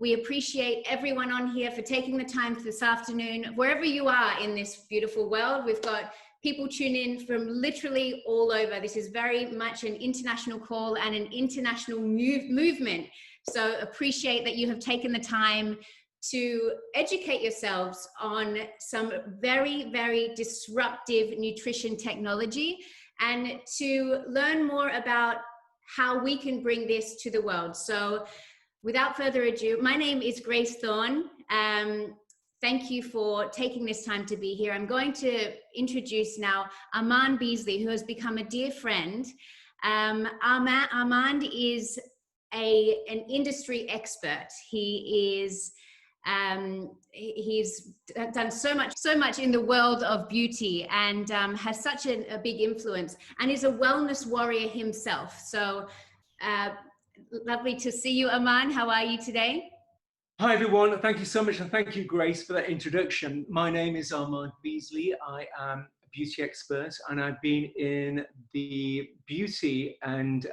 We appreciate everyone on here for taking the time this afternoon. Wherever you are in this beautiful world, we've got people tune in from literally all over. This is very much an international call and an international movement. So appreciate that you have taken the time to educate yourselves on some very, very disruptive nutrition technology and to learn more about how we can bring this to the world. So without further ado, my name is Grace Thorne. Thank you for taking this time to be here. I'm going to introduce now Armand Beasley, who has become a dear friend. Armand is an industry expert. He's done so much in the world of beauty and has such a big influence, and is a wellness warrior himself. So lovely to see you, Armand. How are you today? Hi everyone, thank you so much, and thank you, Grace, for that introduction. My name is Armand Beasley. I am a beauty expert, and I've been in the beauty and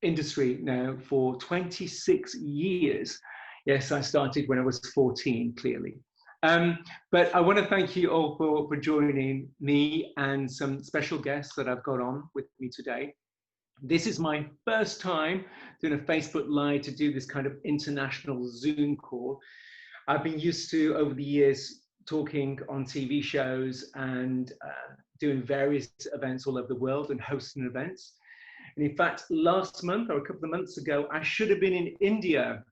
industry now for 26 years. Yes, I started when I was 14, clearly. But I want to thank you all for joining me and some special guests that I've got on with me today. This is my first time doing a Facebook Live to do this kind of international Zoom call. I've been used to, over the years, talking on TV shows and doing various events all over the world and hosting events. And in fact, last month or a couple of months ago, I should have been in India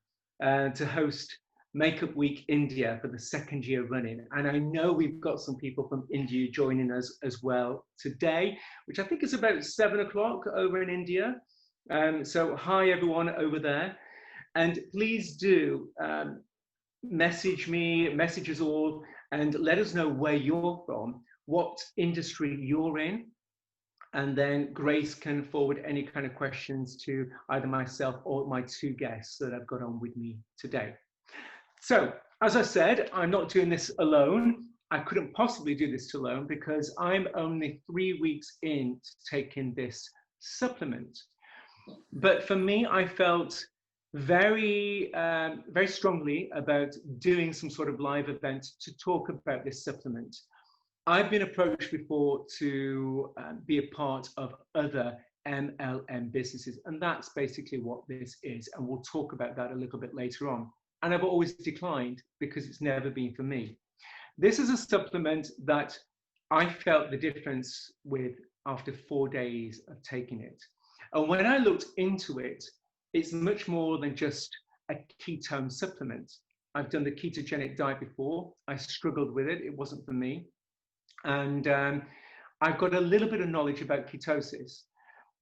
to host Makeup Week India for the second year running. And I know we've got some people from India joining us as well today, which I think is about 7 o'clock over in India. So hi everyone over there. And please do message me, message us all, and let us know where you're from, what industry you're in. And then Grace can forward any kind of questions to either myself or my two guests that I've got on with me today. So, as I said, I'm not doing this alone. I couldn't possibly do this alone because I'm only 3 weeks in to taking this supplement. But for me, I felt very, very strongly about doing some sort of live event to talk about this supplement. I've been approached before to be a part of other MLM businesses, and that's basically what this is. And we'll talk about that a little bit later on. And I've always declined because it's never been for me. This is a supplement that I felt the difference with after 4 days of taking it. And when I looked into it, it's much more than just a ketone supplement. I've done the ketogenic diet before. I struggled with it. It wasn't for me. And I've got a little bit of knowledge about ketosis,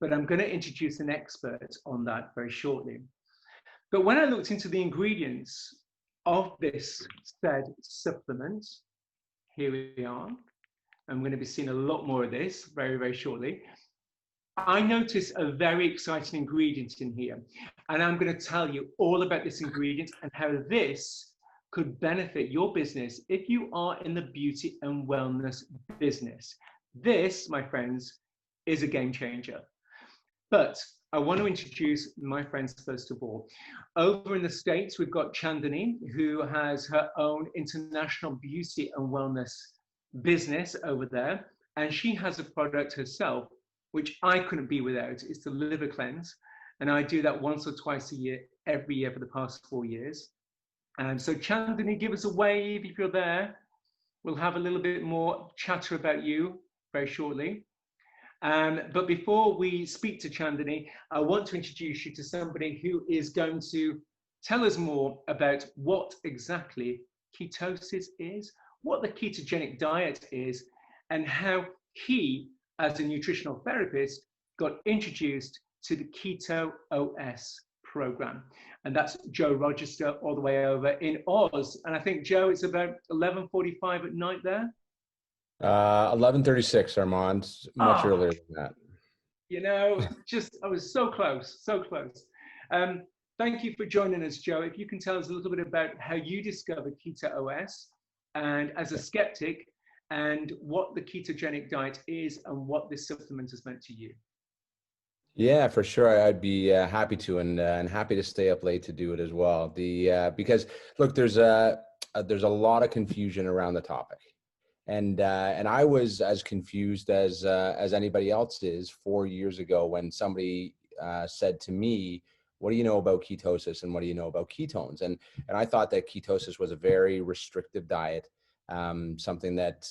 but I'm going to introduce an expert on that very shortly. But when I looked into the ingredients of this said supplement, here we are. I'm going to be seeing a lot more of this very, very shortly. I noticed a very exciting ingredient in here, and I'm going to tell you all about this ingredient and how this could benefit your business if you are in the beauty and wellness business. This, my friends, is a game changer. But I want to introduce my friends first of all. Over in the States, we've got Chandani, who has her own international beauty and wellness business over there. And she has a product herself, which I couldn't be without. It's the liver cleanse. And I do that once or twice a year, every year for the past 4 years. And so Chandani, give us a wave if you're there. We'll have a little bit more chatter about you very shortly. But before we speak to Chandani, I want to introduce you to somebody who is going to tell us more about what exactly ketosis is, what the ketogenic diet is, and how he, as a nutritional therapist, got introduced to the Keto OS program. And that's Joe Rochester all the way over in Oz. And I think, Joe, it's about 11:45 at night there. 11:36, Armand, much earlier than that. You know, I was so close, so close. Thank you for joining us, Joe. If you can tell us a little bit about how you discovered Keto OS and as a skeptic, and what the ketogenic diet is and what this supplement has meant to you. Yeah, for sure. I'd be happy to, and happy to stay up late to do it as well. Because look, there's a lot of confusion around the topic, and I was as confused as anybody else is 4 years ago when somebody said to me, "What do you know about ketosis, and what do you know about ketones?" And I thought that ketosis was a very restrictive diet, something that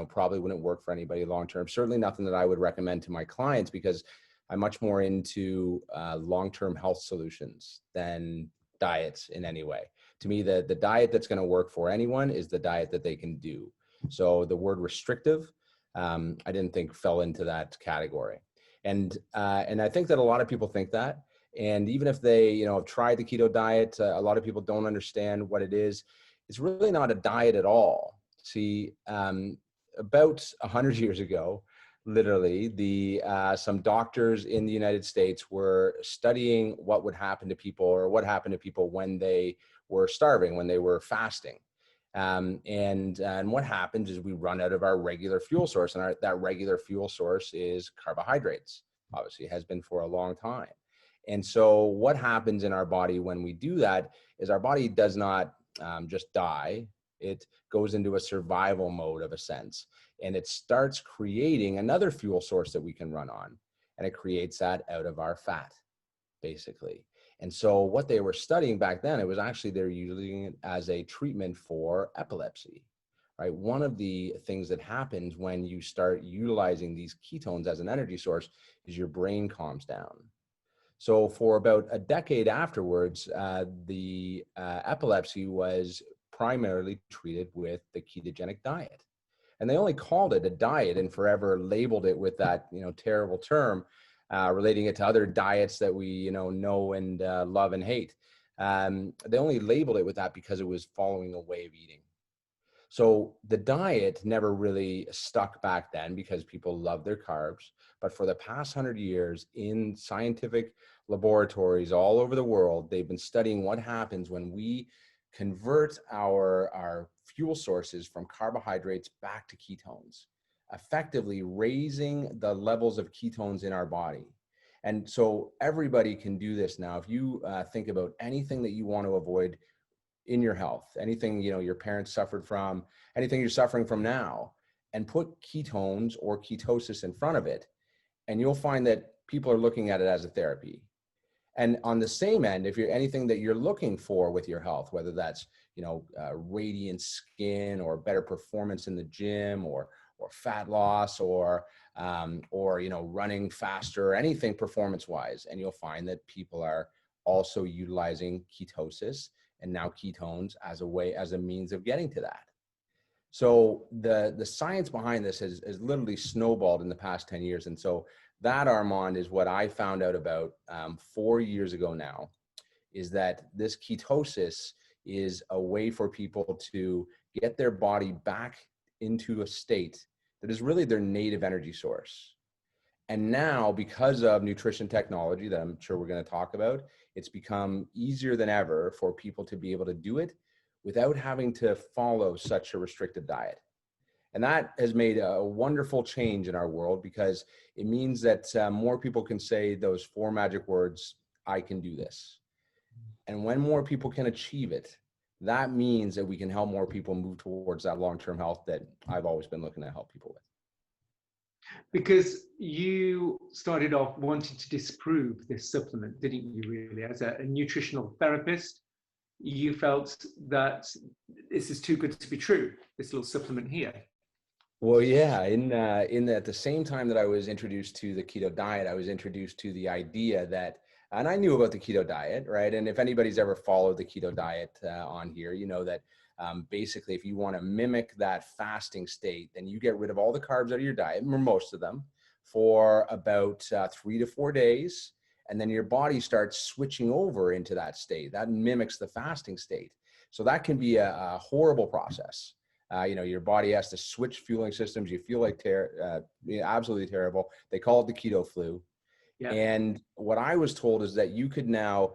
probably wouldn't work for anybody long term. Certainly nothing that I would recommend to my clients because I'm much more into long-term health solutions than diets in any way. To me, the diet that's going to work for anyone is the diet that they can do. So the word restrictive, I didn't think fell into that category. And I think that a lot of people think that. And even if they, have tried the keto diet, a lot of people don't understand what it is. It's really not a diet at all. See, about 100 years ago, literally, some doctors in the United States were studying what would happen to people, or what happened to people when they were starving, when they were fasting. And what happens is we run out of our regular fuel source, and that regular fuel source is carbohydrates. Obviously, it has been for a long time. And so what happens in our body when we do that is our body does not just die. It goes into a survival mode of a sense, and it starts creating another fuel source that we can run on. And it creates that out of our fat, basically. And so what they were studying back then, it was actually they're using it as a treatment for epilepsy, right? One of the things that happens when you start utilizing these ketones as an energy source is your brain calms down. So for about a decade afterwards, the epilepsy was primarily treated with the ketogenic diet. And they only called it a diet and forever labeled it with that, terrible term, relating it to other diets that we, know and love and hate. They only labeled it with that because it was following a way of eating. So the diet never really stuck back then because people love their carbs. But for the past 100 years, in scientific laboratories all over the world, they've been studying what happens when we convert our fuel sources from carbohydrates back to ketones, effectively raising the levels of ketones in our body. And so everybody can do this now. If you think about anything that you want to avoid in your health, anything your parents suffered from, anything you're suffering from now, and put ketones or ketosis in front of it, and you'll find that people are looking at it as a therapy. And on the same end, if you're anything that you're looking for with your health, whether that's radiant skin or better performance in the gym, or fat loss, or running faster, or anything performance wise, and you'll find that people are also utilizing ketosis and now ketones as a means of getting to that. So the science behind this has literally snowballed in the past 10 years. And so that, Armand, is what I found out about 4 years ago now, is that this ketosis is a way for people to get their body back into a state that is really their native energy source. And now, because of nutrition technology that I'm sure we're going to talk about, it's become easier than ever for people to be able to do it without having to follow such a restricted diet. And that has made a wonderful change in our world, because it means that more people can say those four magic words, I can do this. And when more people can achieve it, that means that we can help more people move towards that long-term health that I've always been looking to help people with. Because you started off wanting to disprove this supplement, didn't you, really? As a nutritional therapist, you felt that this is too good to be true, this little supplement here. Well, yeah, at the same time that I was introduced to the keto diet, I was introduced to the idea that, and I knew about the keto diet, right? And if anybody's ever followed the keto diet on here, you know that basically, if you want to mimic that fasting state, then you get rid of all the carbs out of your diet, or most of them, for about 3 to 4 days. And then your body starts switching over into that state. That mimics the fasting state. So that can be a horrible process. Your body has to switch fueling systems. You feel like absolutely terrible. They call it the keto flu. Yeah. And what I was told is that you could now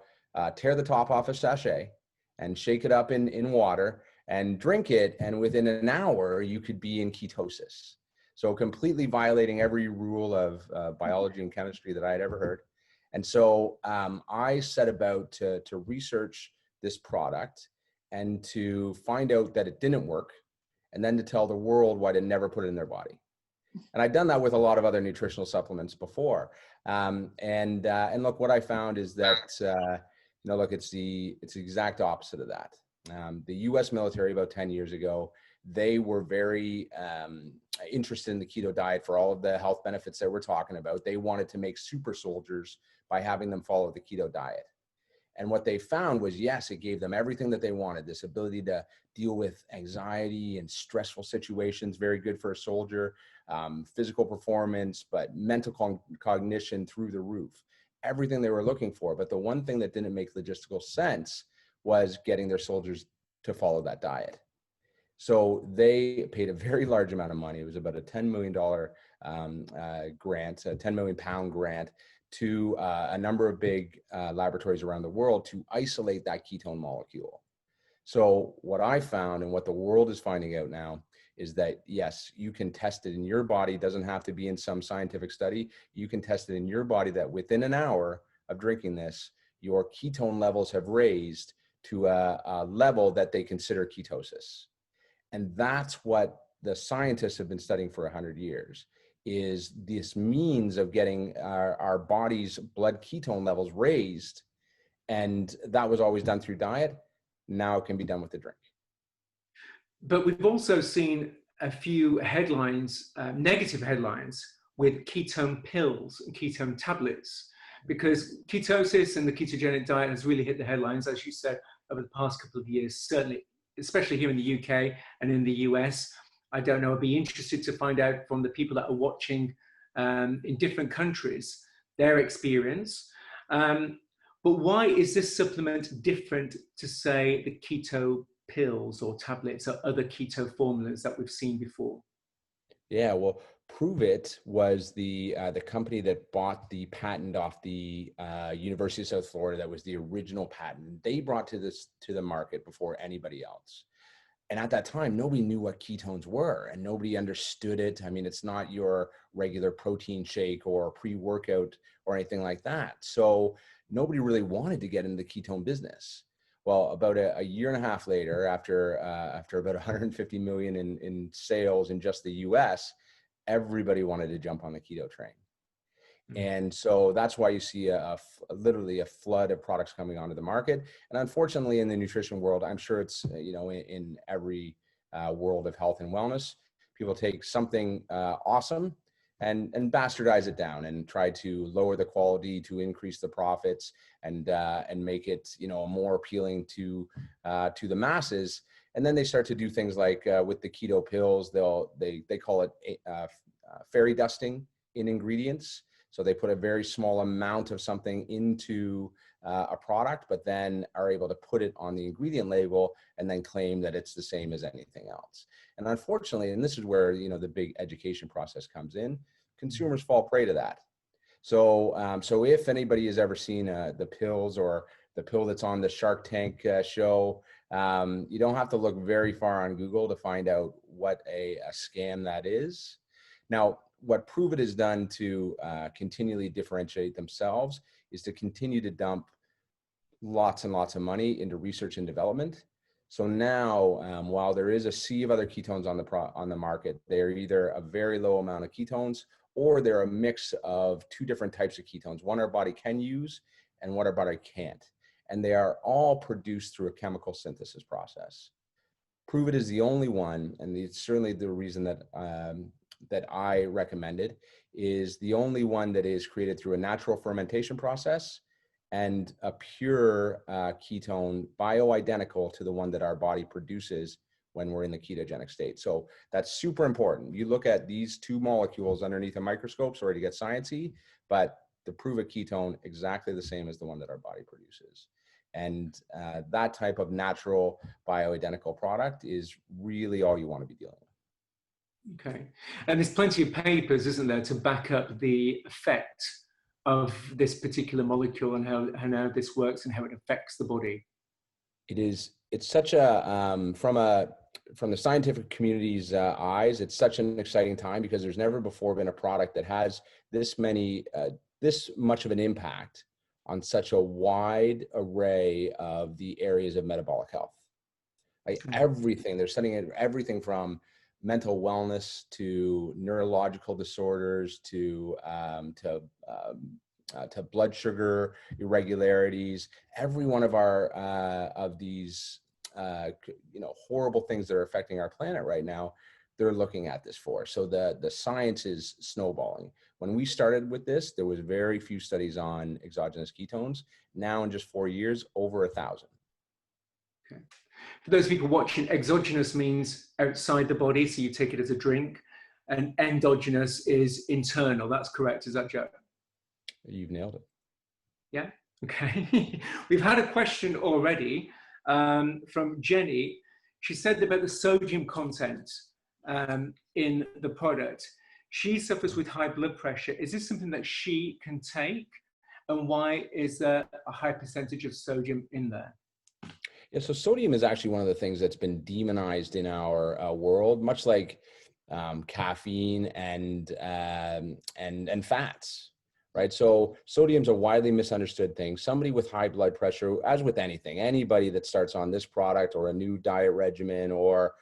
tear the top off a sachet and shake it up in water and drink it. And within an hour, you could be in ketosis. So completely violating every rule of biology and chemistry that I had ever heard. And so I set about to research this product and to find out that it didn't work, and then to tell the world why they never put it in their body. And I'd done that with a lot of other nutritional supplements before. And look, what I found is that, look, it's the exact opposite of that. The US military about 10 years ago, they were very interested in the keto diet for all of the health benefits that we're talking about. They wanted to make super soldiers by having them follow the keto diet. And what they found was, yes, it gave them everything that they wanted, this ability to deal with anxiety and stressful situations, very good for a soldier, physical performance, but mental cognition through the roof, everything they were looking for. But the one thing that didn't make logistical sense was getting their soldiers to follow that diet. So they paid a very large amount of money. It was about a $10 million grant, a 10 million pound grant, to a number of big laboratories around the world to isolate that ketone molecule. So what I found, and what the world is finding out now, is that yes, you can test it in your body. It doesn't have to be in some scientific study. You can test it in your body that within an hour of drinking this, your ketone levels have raised to a level that they consider ketosis. And that's what the scientists have been studying for 100 years. Is this means of getting our body's blood ketone levels raised. And that was always done through diet. Now it can be done with the drink. But we've also seen a few headlines, negative headlines, with ketone pills and ketone tablets, because ketosis and the ketogenic diet has really hit the headlines, as you said, over the past couple of years, certainly, especially here in the UK and in the US. I don't know, I'd be interested to find out from the people that are watching in different countries, their experience. But why is this supplement different to, say, the keto pills or tablets or other keto formulas that we've seen before? Yeah, well, Prove It was the company that bought the patent off the University of South Florida. That was the original patent. They brought to the market before anybody else. And at that time, nobody knew what ketones were and nobody understood it. I mean, it's not your regular protein shake or pre-workout or anything like that. So nobody really wanted to get into the ketone business. Well, about a year and a half later, after about 150 million in sales in just the US, everybody wanted to jump on the keto train. And so that's why you see literally a flood of products coming onto the market. And unfortunately, in the nutrition world, I'm sure it's, in every world of health and wellness, people take something awesome and bastardize it down and try to lower the quality to increase the profits and make it, more appealing to the masses. And then they start to do things like with the keto pills, they call it fairy dusting in ingredients. So they put a very small amount of something into a product, but then are able to put it on the ingredient label and then claim that it's the same as anything else. And unfortunately, and this is where, the big education process comes in, consumers fall prey to that. So if anybody has ever seen the pills or the pill that's on the Shark Tank show, you don't have to look very far on Google to find out what a scam that is. Now, what Prove It has done to continually differentiate themselves is to continue to dump lots and lots of money into research and development. So now, while there is a sea of other ketones on the market, they're either a very low amount of ketones or they're a mix of two different types of ketones. One our body can use and one our body can't. And they are all produced through a chemical synthesis process. Prove It is the only one, and it's certainly the reason that I recommended, is the only one that is created through a natural fermentation process and a pure ketone, bioidentical to the one that our body produces when we're in the ketogenic state. So that's super important. You look at these two molecules underneath a microscope, sorry to get sciencey, but the Prove It ketone, exactly the same as the one that our body produces. And that type of natural bioidentical product is really all you want to be dealing with. Okay. And there's plenty of papers, isn't there, to back up the effect of this particular molecule and how this works and how it affects the body? It's such a, from a from the scientific community's eyes, it's such an exciting time because there's never before been a product that has this much of an impact on such a wide array of the areas of metabolic health. Like everything, they're studying everything from mental wellness to neurological disorders to blood sugar irregularities. Every one of our of these horrible things that are affecting our planet right now, they're looking at this for. So the science is snowballing. When we started with this, there was very few studies on exogenous ketones. Now in just 4 years, over 1,000. Okay. For those people watching, exogenous means outside the body, so you take it as a drink, and endogenous is internal. That's correct. Is that Joe? You've nailed it. Yeah. Okay. We've had a question already from Jenny. She said about the sodium content in the product. She suffers with high blood pressure. Is this something that she can take? And why is there a high percentage of sodium in there? Yeah, so sodium is actually one of the things that's been demonized in our world, much like caffeine and fats, right? So sodium's a widely misunderstood thing. Somebody with high blood pressure, as with anything, anybody that starts on this product or a new diet regimen or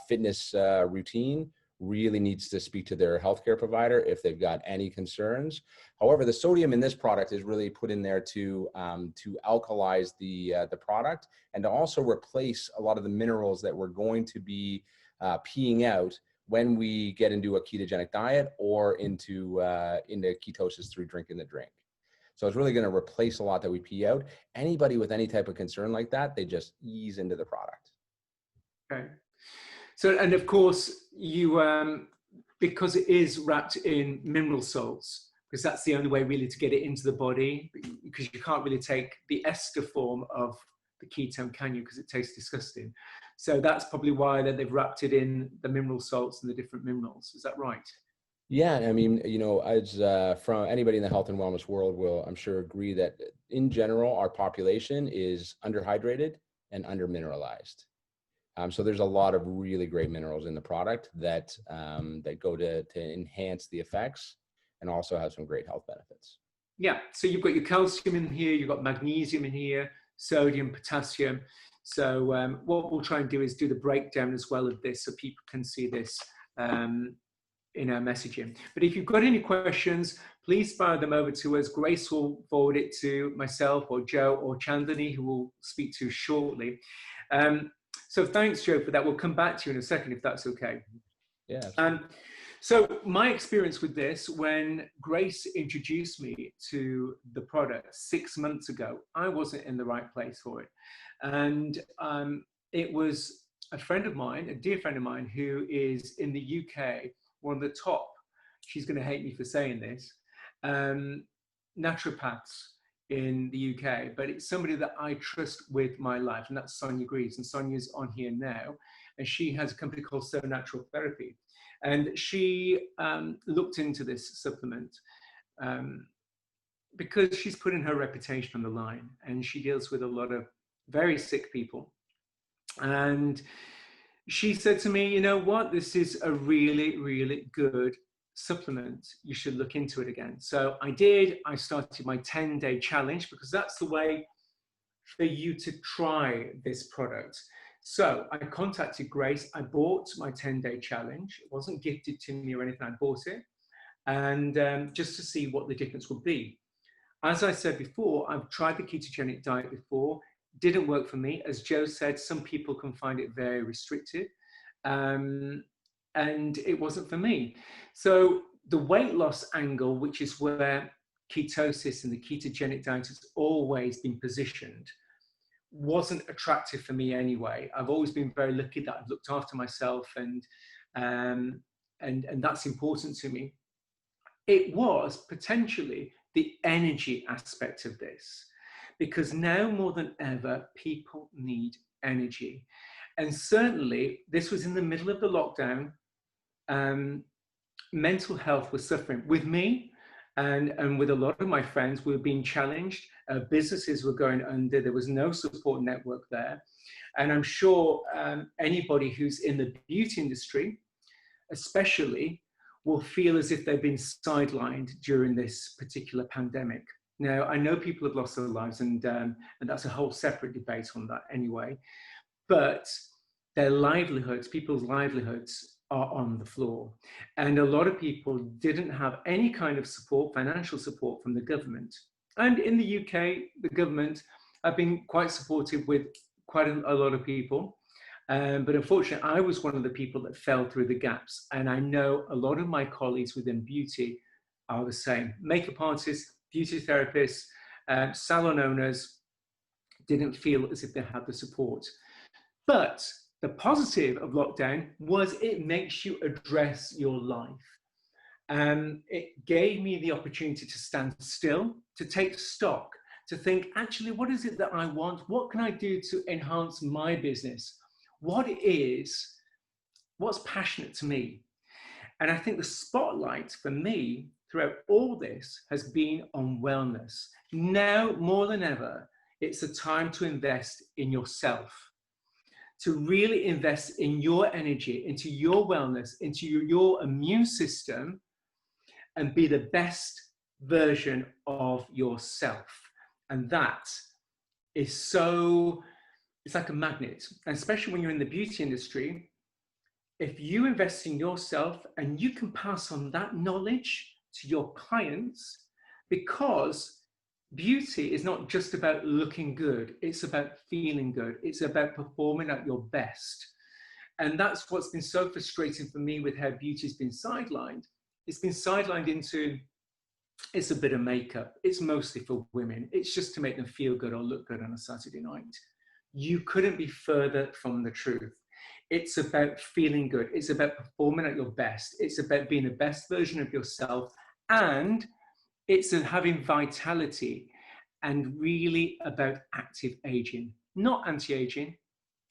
fitness routine really needs to speak to their healthcare provider if they've got any concerns. However, the sodium in this product is really put in there to alkalize the product and to also replace a lot of the minerals that we're going to be peeing out when we get into a ketogenic diet or into ketosis through drinking the drink. So it's really going to replace a lot that we pee out. Anybody with any type of concern like that, they just ease into the product. Okay. So, and of course, you, because it is wrapped in mineral salts, because that's the only way really to get it into the body, because you can't really take the ester form of the ketone, can you? Because it tastes disgusting. So that's probably why they've wrapped it in the mineral salts and the different minerals. Is that right? Yeah, I mean, as from anybody in the health and wellness world will, I'm sure, agree that in general, our population is underhydrated and undermineralized. So there's a lot of really great minerals in the product that go to enhance the effects and also have some great health benefits. Yeah, so you've got your calcium in here, you've got magnesium in here, sodium, potassium. So what we'll try and do is do the breakdown as well of this so people can see this in our messaging. But if you've got any questions, please fire them over to us. Grace will forward it to myself or Joe or Chandani, who will speak to shortly. So thanks, Joe, for that. We'll come back to you in a second, if that's okay. Yeah. So my experience with this, when Grace introduced me to the product 6 months ago, I wasn't in the right place for it. And it was a friend of mine, a dear friend of mine, who is in the UK, one of the top, she's going to hate me for saying this, naturopaths in the UK, but it's somebody that I trust with my life, and that's Sonia Greaves. And Sonia's on here now, and she has a company called So Natural Therapy. And she looked into this supplement because she's putting her reputation on the line, and she deals with a lot of very sick people. And she said to me, you know what, this is a really, really good supplement. You should look into it again. So I did. I started my 10-day challenge because that's the way for you to try this product. So I contacted Grace. I bought my 10-day challenge. It wasn't gifted to me or anything. I bought it, and just to see what the difference would be. As I said before, I've tried the ketogenic diet before. Didn't work for me. As Joe said, some people can find it very restrictive. And it wasn't for me. So the weight loss angle, which is where ketosis and the ketogenic diet has always been positioned, wasn't attractive for me anyway. I've always been very lucky that I've looked after myself, and that's important to me. It was potentially the energy aspect of this, because now more than ever, people need energy. And certainly this was in the middle of the lockdown. Mental health was suffering with me And with a lot of my friends, we were being challenged. Businesses were going under. There was no support network there. And I'm sure anybody who's in the beauty industry, especially, will feel as if they've been sidelined during this particular pandemic. Now, I know people have lost their lives, and that's a whole separate debate on that anyway. But their livelihoods, people's livelihoods, are on the floor. And a lot of people didn't have any kind of support, financial support from the government. And in the UK, the government have been quite supportive with quite a lot of people. But unfortunately, I was one of the people that fell through the gaps. And I know a lot of my colleagues within beauty are the same. Makeup artists, beauty therapists, salon owners didn't feel as if they had the support. But the positive of lockdown was it makes you address your life. It gave me the opportunity to stand still, to take stock, to think, actually, what is it that I want? What can I do to enhance my business? What's passionate to me? And I think the spotlight for me throughout all this has been on wellness. Now, more than ever, it's a time to invest in yourself, to really invest in your energy, into your wellness, into your immune system, and be the best version of yourself. And that is so, it's like a magnet. And especially when you're in the beauty industry, if you invest in yourself and you can pass on that knowledge to your clients, because beauty is not just about looking good, it's about feeling good, it's about performing at your best. And that's what's been so frustrating for me with how beauty's been sidelined. It's been sidelined into, it's a bit of makeup, it's mostly for women, it's just to make them feel good or look good on a Saturday night. You couldn't be further from the truth. It's about feeling good, it's about performing at your best, it's about being the best version of yourself, and it's having vitality, and really about active aging, not anti-aging.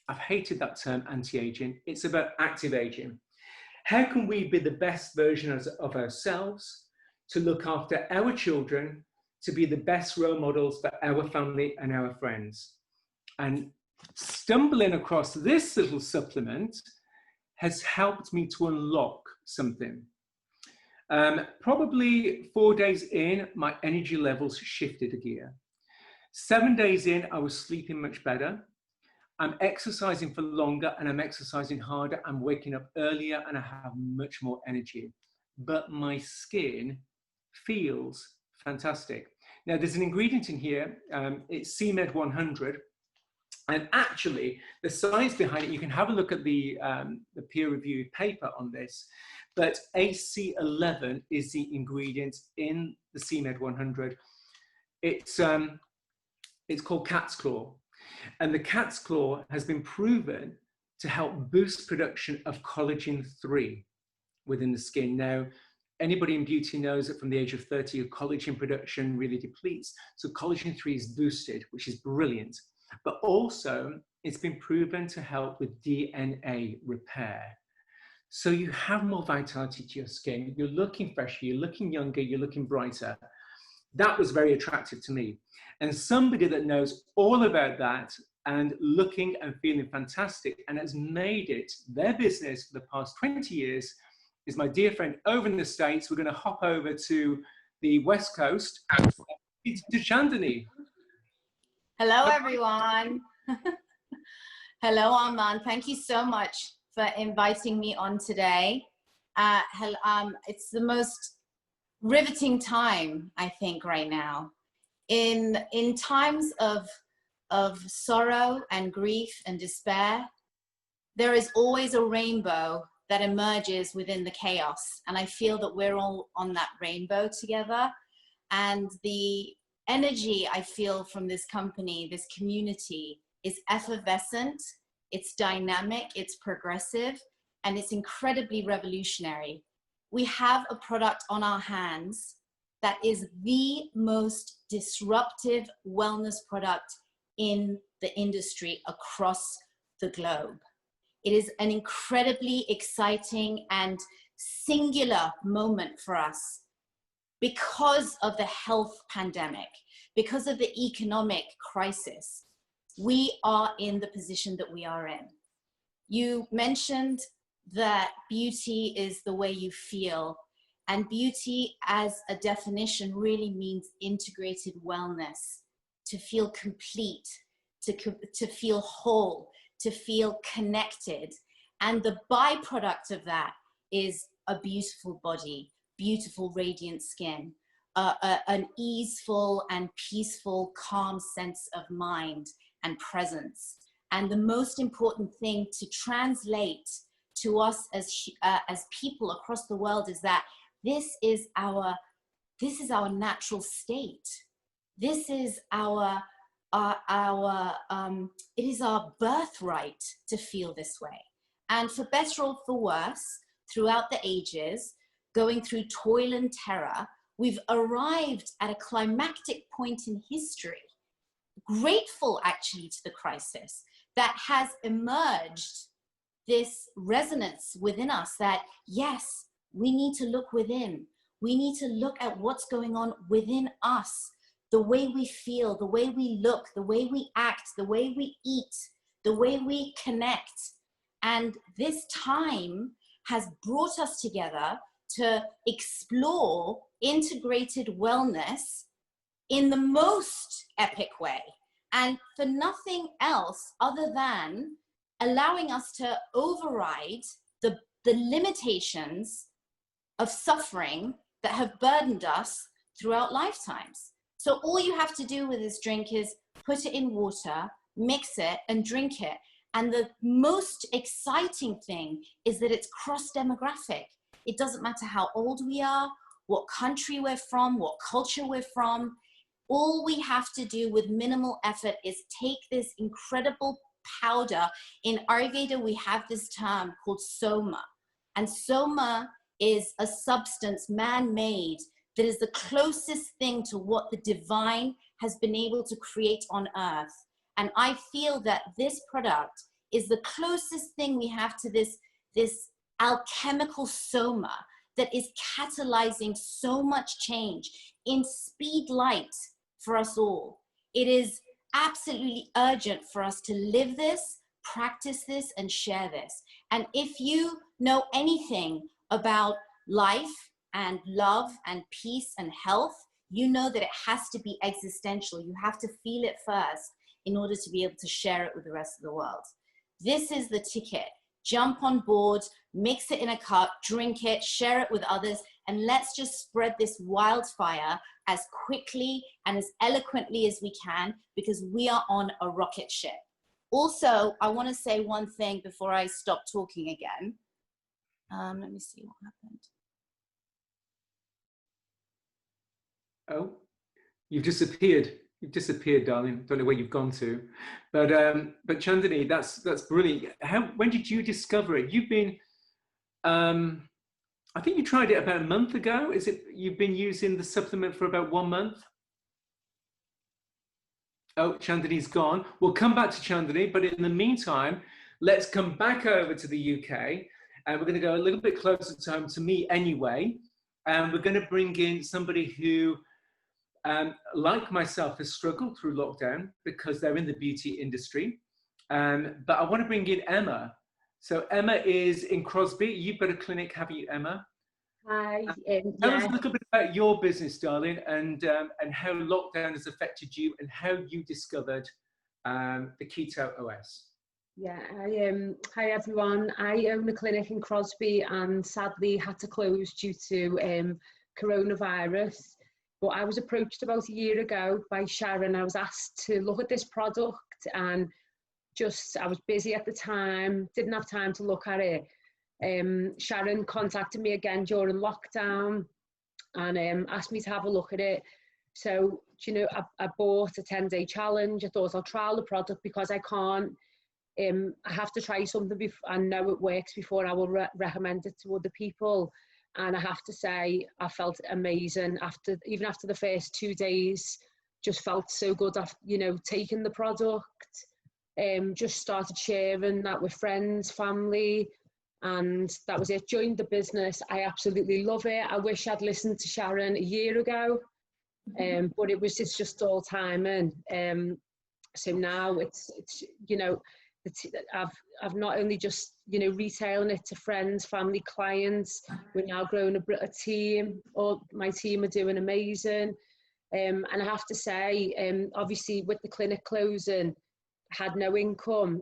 I've hated that term, anti-aging. It's about active aging. How can we be the best version of ourselves, to look after our children, to be the best role models for our family and our friends? And stumbling across this little supplement has helped me to unlock something. Probably 4 days in, my energy levels shifted a gear. 7 days in, I was sleeping much better. I'm exercising for longer and I'm exercising harder. I'm waking up earlier and I have much more energy. But my skin feels fantastic. Now, there's an ingredient in here. It's CMed 100. And actually, the science behind it, you can have a look at the peer-reviewed paper on this. But AC11 is the ingredient in the CMed 100. It's called cat's claw. And the cat's claw has been proven to help boost production of collagen 3 within the skin. Now, anybody in beauty knows that from the age of 30, your collagen production really depletes. So collagen 3 is boosted, which is brilliant. But also, it's been proven to help with DNA repair. So you have more vitality to your skin. You're looking fresher, you're looking younger, you're looking brighter. That was very attractive to me. And somebody that knows all about that and looking and feeling fantastic and has made it their business for the past 20 years is my dear friend over in the States. We're going to hop over to the West Coast. It's to Chandani. Hello, everyone. Hello, Armand. Thank you so much for inviting me on today. It's the most riveting time, I think, right now. In times of sorrow and grief and despair, there is always a rainbow that emerges within the chaos. And I feel that we're all on that rainbow together. And the energy I feel from this company, this community, is effervescent, it's dynamic, it's progressive, and it's incredibly revolutionary. We have a product on our hands that is the most disruptive wellness product in the industry across the globe. It is an incredibly exciting and singular moment for us because of the health pandemic, because of the economic crisis, we are in the position that we are in. You mentioned that beauty is the way you feel, and beauty as a definition really means integrated wellness, to feel complete, to feel whole, to feel connected. And the byproduct of that is a beautiful body, beautiful radiant skin, an easeful and peaceful, calm sense of mind and presence. And the most important thing to translate to us as people across the world is that this is our natural state. This is it is our birthright to feel this way. And for better or for worse, throughout the ages, going through toil and terror, we've arrived at a climactic point in history, grateful actually to the crisis, that has emerged this resonance within us that, yes, we need to look within. We need to look at what's going on within us, the way we feel, the way we look, the way we act, the way we eat, the way we connect. And this time has brought us together to explore integrated wellness in the most epic way, and for nothing else other than allowing us to override the limitations of suffering that have burdened us throughout lifetimes. So all you have to do with this drink is put it in water, mix it, and drink it. And the most exciting thing is that it's cross-demographic. It doesn't matter how old we are, what country we're from, what culture we're from. All we have to do with minimal effort is take this incredible powder. In Ayurveda, we have this term called soma. And soma is a substance man-made that is the closest thing to what the divine has been able to create on earth. And I feel that this product is the closest thing we have to this alchemical soma that is catalyzing so much change in speed light for us all. It is absolutely urgent for us to live this, practice this, and share this. And if you know anything about life and love and peace and health, you know that it has to be existential. You have to feel it first in order to be able to share it with the rest of the world. This is the ticket. Jump on board, mix it in a cup, drink it, share it with others, and let's just spread this wildfire as quickly and as eloquently as we can, because we are on a rocket ship. Also, I want to say one thing before I stop talking again. Let me see what happened. Oh, you've disappeared. You've disappeared, darling. Don't know where you've gone to, but Chandani, that's brilliant. When did you discover it? You've been, I think you tried it about a month ago. Is it? You've been using the supplement for about 1 month. Oh, Chandani's gone. We'll come back to Chandani, but in the meantime, let's come back over to the UK, and we're going to go a little bit closer to home, to me anyway, and we're going to bring in somebody who, like myself, has struggled through lockdown because they're in the beauty industry. But I want to bring in Emma. So Emma is in Crosby. You've got a clinic, haven't you, Emma? Hi. Tell us a little bit about your business, darling, and how lockdown has affected you, and how you discovered the Keto OS. Yeah, hi everyone. I own a clinic in Crosby and sadly had to close due to coronavirus. But I was approached about a year ago by Sharon. I was asked to look at this product, and I was busy at the time, didn't have time to look at it. Sharon contacted me again during lockdown and asked me to have a look at it. So, you know, I bought a 10-day challenge. I thought I'll trial the product because I can't, I have to try something and know it works before I will recommend it to other people. And I have to say, I felt amazing even after the first 2 days. Just felt so good after, you know, taking the product. Just started sharing that with friends, family, and that was it. Joined the business. I absolutely love it. I wish I'd listened to Sharon a year ago, but it's just all timing. So now it's you know, I've not only just, you know, retailing it to friends, family, clients. We're now growing a team. All my team are doing amazing. And I have to say, obviously with the clinic closing, had no income.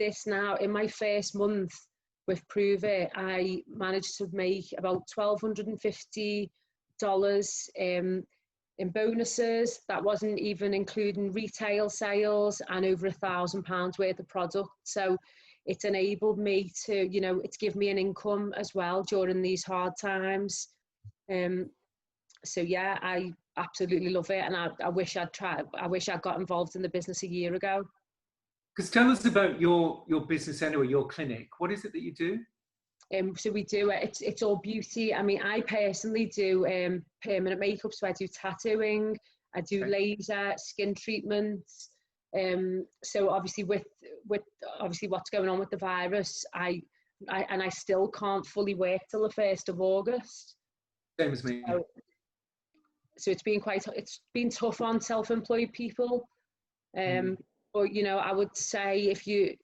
This now, in my first month with Prove It, I managed to make about $1,250 in bonuses. That wasn't even including retail sales, and over £1,000 worth of product. So it's enabled me to, you know, it's given me an income as well during these hard times. So yeah, I absolutely love it, and I wish I'd got involved in the business a year ago. Because tell us about your business anyway, your clinic. What is it that you do? So we do it's all beauty. I mean, I personally do permanent makeup, so I do tattooing, I do laser, skin treatments. So obviously with obviously what's going on with the virus, I still can't fully work till the 1st of August. Same as me. So it's been tough on self-employed people. But you know, I would say if you've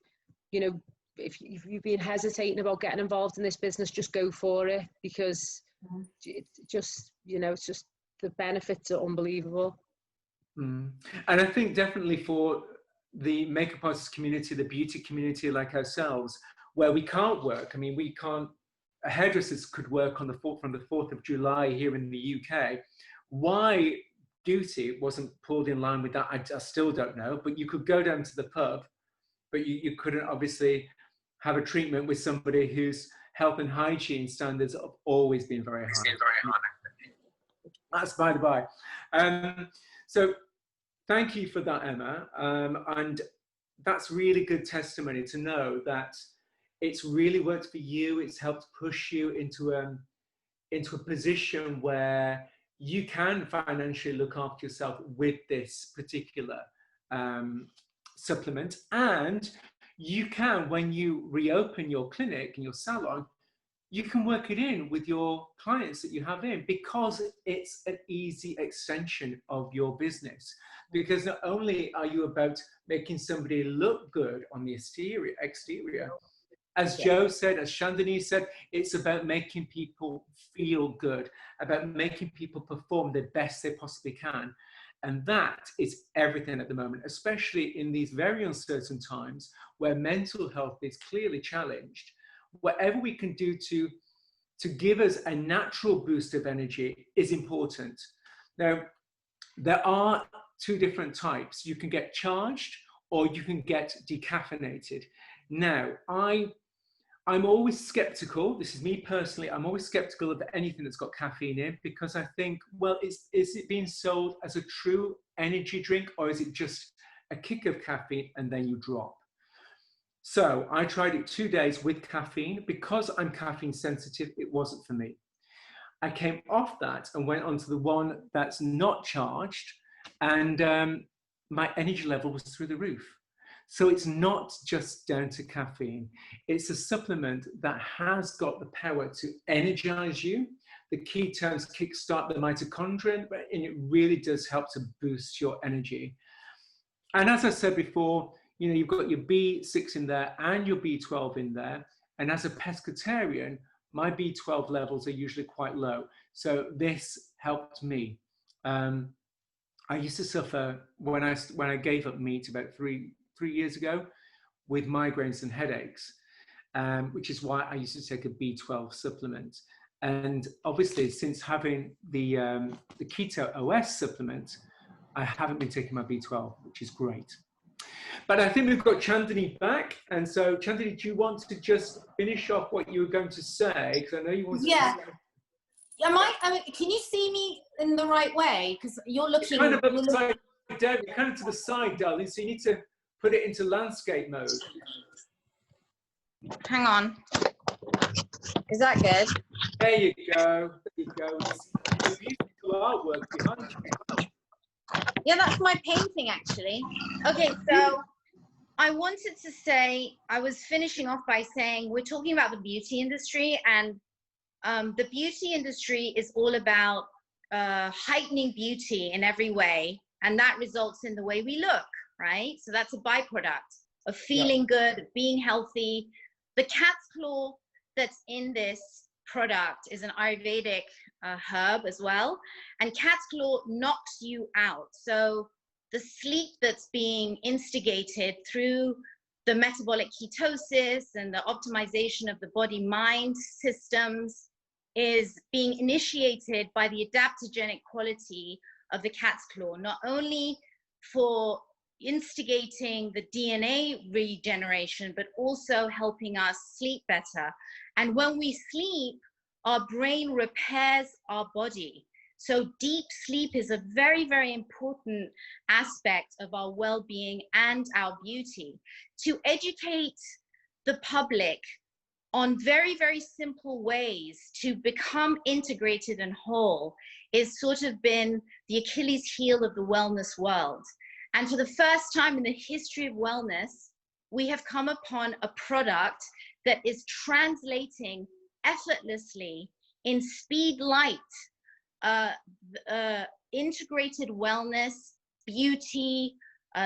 been hesitating about getting involved in this business, just go for it, because it's just, you know, it's just, the benefits are unbelievable. And I think definitely for the makeup artist community, the beauty community like ourselves, where we can't work. I mean, hairdressers could work from the 4th of July here in the UK. Why beauty wasn't pulled in line with that, I still don't know. But you could go down to the pub, but you couldn't obviously have a treatment with somebody whose health and hygiene standards have always been very high. That's by the by. So thank you for that, Emma. And that's really good testimony to know that it's really worked for you. It's helped push you into a position where you can financially look after yourself with this particular supplement. And you can, when you reopen your clinic and your salon, you can work it in with your clients that you have in, because it's an easy extension of your business. Because not only are you about making somebody look good on the exterior, as Joe said, as Chandani said, it's about making people feel good, about making people perform the best they possibly can. And that is everything at the moment, especially in these very uncertain times where mental health is clearly challenged. Whatever we can do to give us a natural boost of energy is important. Now, there are two different types. You can get charged or you can get decaffeinated. Now, I'm always skeptical. This is me personally. I'm always skeptical of anything that's got caffeine in, because I think, well, is it being sold as a true energy drink, or is it just a kick of caffeine and then you drop? So I tried it 2 days with caffeine. Because I'm caffeine sensitive, it wasn't for me. I came off that and went onto the one that's not charged, and my energy level was through the roof. So it's not just down to caffeine. It's a supplement that has got the power to energize you. The ketones kickstart the mitochondria, and it really does help to boost your energy. And as I said before, you know, you've got your B6 in there and your B12 in there. And as a pescatarian, my B12 levels are usually quite low. So this helped me. I used to suffer when I gave up meat about three years ago with migraines and headaches, which is why I used to take a B12 supplement. And obviously, since having the Keto OS supplement, I haven't been taking my B12, which is great. But I think we've got Chandani back. And so, Chandani, do you want to just finish off what you were going to say? Because I know you want to say. I mean, can you see me in the right way? Because you're looking... Kind of upside down, kind of to the side, darling. So you need to put it into landscape mode. Hang on. Is that good? There you go. There you go. It's beautiful artwork behind you. Yeah, that's my painting, actually. Okay, so I wanted to say, I was finishing off by saying, we're talking about the beauty industry, and the beauty industry is all about heightening beauty in every way, and that results in the way we look, right? So that's a byproduct of feeling good, of being healthy. The cat's claw that's in this product is an Ayurvedic herb as well, and cat's claw knocks you out. So the sleep that's being instigated through the metabolic ketosis and the optimization of the body-mind systems is being initiated by the adaptogenic quality of the cat's claw, not only for instigating the DNA regeneration, but also helping us sleep better. And when we sleep, our brain repairs our body. So deep sleep is a very, very important aspect of our well-being and our beauty. To educate the public on very, very simple ways to become integrated and whole is sort of been the Achilles heel of the wellness world. And for the first time in the history of wellness, we have come upon a product that is translating effortlessly in speed light, integrated wellness, beauty,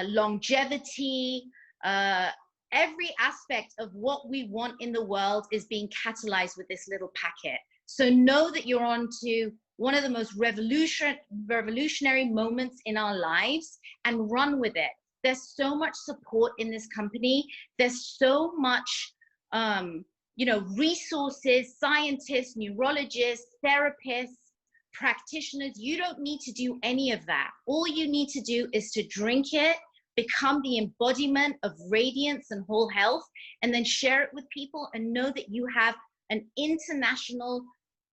longevity, every aspect of what we want in the world is being catalyzed with this little packet. So know that you're on to one of the most revolutionary moments in our lives, and run with it. There's so much support in this company. There's so much, resources, scientists, neurologists, therapists, practitioners. You don't need to do any of that. All you need to do is to drink it, become the embodiment of radiance and whole health, and then share it with people, and know that you have an international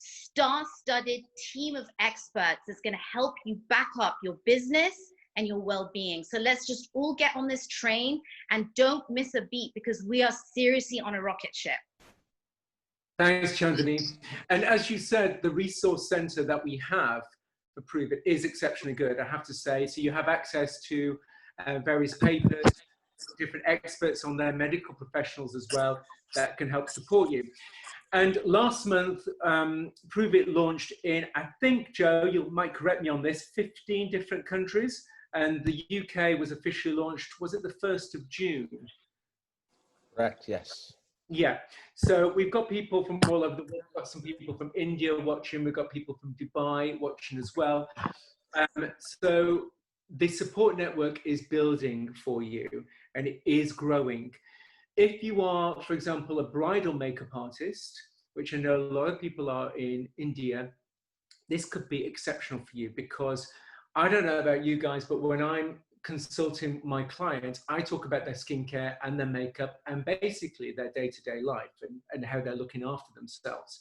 star-studded team of experts that's going to help you back up your business and your well-being. So let's just all get on this train and don't miss a beat, because we are seriously on a rocket ship. Thanks, Chandani. And as you said, the resource center that we have for Prove It is exceptionally good, I have to say. So you have access to various papers, different experts on there, medical professionals as well, that can help support you. And last month, Prove It launched in, I think, Joe, you might correct me on this, 15 different countries. And the UK was officially launched, was it the 1st of June? Correct, yes. Yeah, so we've got people from all over the world. We've got some people from India watching. We've got people from Dubai watching as well. So the support network is building for you, and it is growing. If you are, for example, a bridal makeup artist, which I know a lot of people are in India, this could be exceptional for you, because I don't know about you guys, but when I'm consulting my clients, I talk about their skincare and their makeup and basically their day-to-day life and how they're looking after themselves.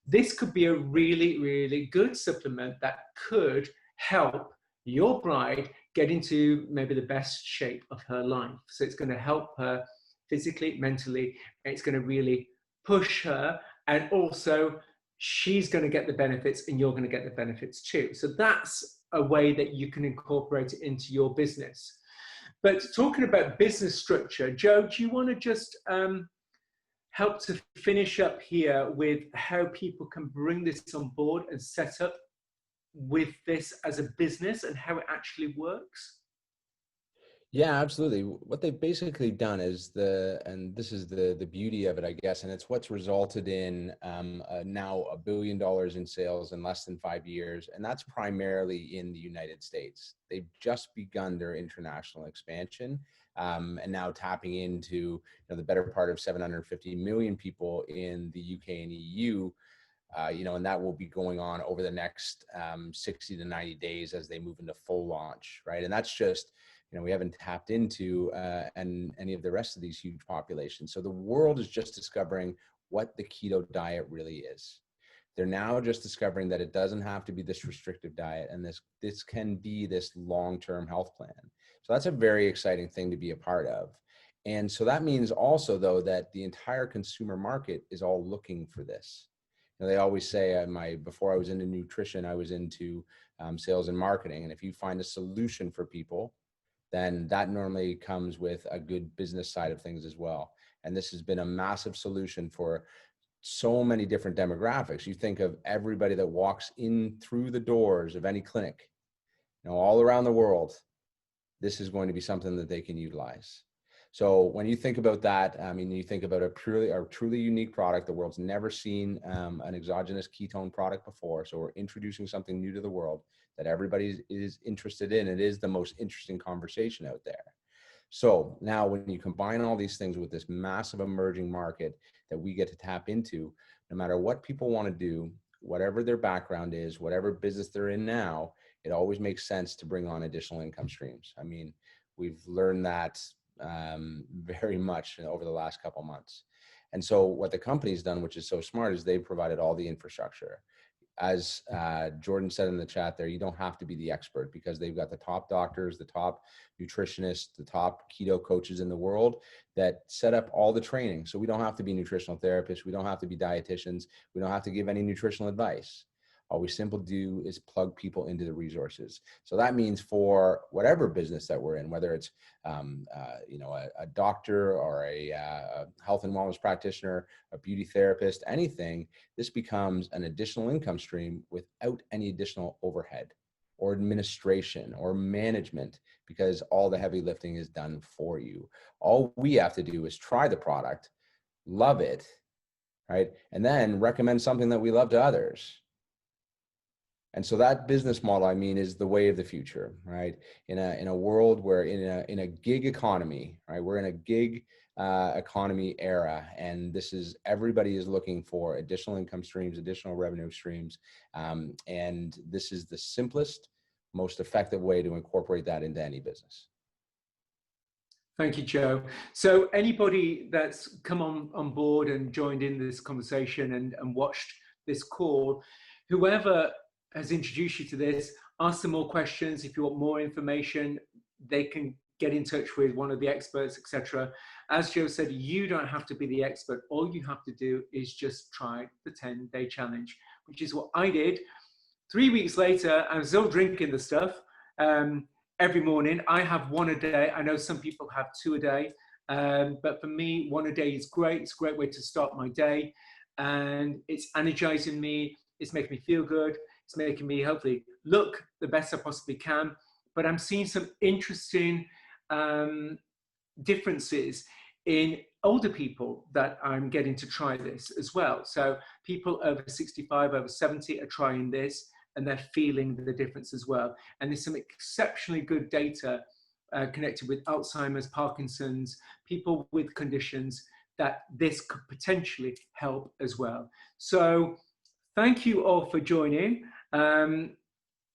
This could be a really, really good supplement that could help your bride get into maybe the best shape of her life. So it's going to help her physically, mentally, and it's going to really push her, and also she's going to get the benefits and you're going to get the benefits too. So that's a way that you can incorporate it into your business. But talking about business structure, Joe, do you want to just help to finish up here with how people can bring this on board and set up with this as a business and how it actually works? Yeah, absolutely. What they've basically done is and this is the beauty of it, I guess, and it's what's resulted in now $1 billion in sales in less than 5 years, and that's primarily in the United States. They've just begun their international expansion, and now tapping into the better part of 750 million people in the UK and EU. And that will be going on over the next 60 to 90 days as they move into full launch, right? And that's just, we haven't tapped into and any of the rest of these huge populations. So the world is just discovering what the keto diet really is. They're now just discovering that it doesn't have to be this restrictive diet, and this can be this long-term health plan. So that's a very exciting thing to be a part of. And so that means also, though, that the entire consumer market is all looking for this. They always say before I was into nutrition, I was into sales and marketing. And if you find a solution for people, then that normally comes with a good business side of things as well. And this has been a massive solution for so many different demographics. You think of everybody that walks in through the doors of any clinic, all around the world, this is going to be something that they can utilize. So when you think about that, I mean, you think about a truly unique product. The world's never seen an exogenous ketone product before. So we're introducing something new to the world that everybody is interested in. It is the most interesting conversation out there. So now when you combine all these things with this massive emerging market that we get to tap into, no matter what people want to do, whatever their background is, whatever business they're in now, it always makes sense to bring on additional income streams. I mean, we've learned that very much over the last couple months. And so what the company's done, which is so smart, is they've provided all the infrastructure. As Jordan said in the chat there, you don't have to be the expert because they've got the top doctors, the top nutritionists, the top keto coaches in the world that set up all the training. So we don't have to be nutritional therapists. We don't have to be dietitians. We don't have to give any nutritional advice. All we simply do is plug people into the resources. So that means for whatever business that we're in, whether it's a doctor or a health and wellness practitioner, a beauty therapist, anything, this becomes an additional income stream without any additional overhead or administration or management, because all the heavy lifting is done for you. All we have to do is try the product, love it, right? And then recommend something that we love to others. And so that business model, I mean, is the way of the future, right? In a world where in a gig economy, right? We're in a gig economy era, and everybody is looking for additional income streams, additional revenue streams, and this is the simplest, most effective way to incorporate that into any business. Thank you, Joe. So anybody that's come on board and joined in this conversation and watched this call, whoever has introduced you to this, ask some more questions. If you want more information, they can get in touch with one of the experts, etc. As Joe said, you don't have to be the expert. All you have to do is just try the 10-day challenge, which is what I did. 3 weeks later, I'm still drinking the stuff every morning. I have one a day. I know some people have 2 a day, but for me, 1 a day is great. It's a great way to start my day, and it's energizing me. It's making me feel good. It's making me hopefully look the best I possibly can. But I'm seeing some interesting differences in older people that I'm getting to try this as well. So people over 65, over 70 are trying this, and they're feeling the difference as well. And there's some exceptionally good data connected with Alzheimer's, Parkinson's, people with conditions that this could potentially help as well. So thank you all for joining.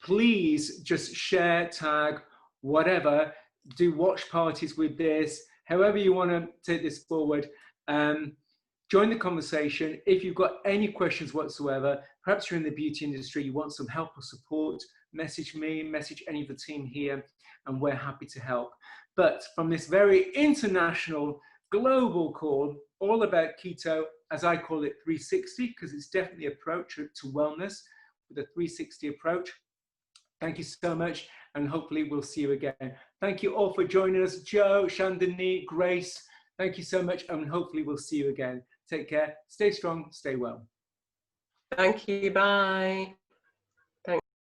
Please just share, tag, whatever, do watch parties with this, however you want to take this forward. Join the conversation. If you've got any questions whatsoever, perhaps you're in the beauty industry, you want some help or support, message me, message any of the team here, and we're happy to help. But from this very international, global call, all about keto, as I call it, 360, because it's definitely an approach to wellness with a 360 approach. Thank you so much, and hopefully we'll see you again. Thank you all for joining us. Joe, Chandani, Grace, thank you so much, and hopefully we'll see you again. Take care, stay strong, stay well. Thank you, bye.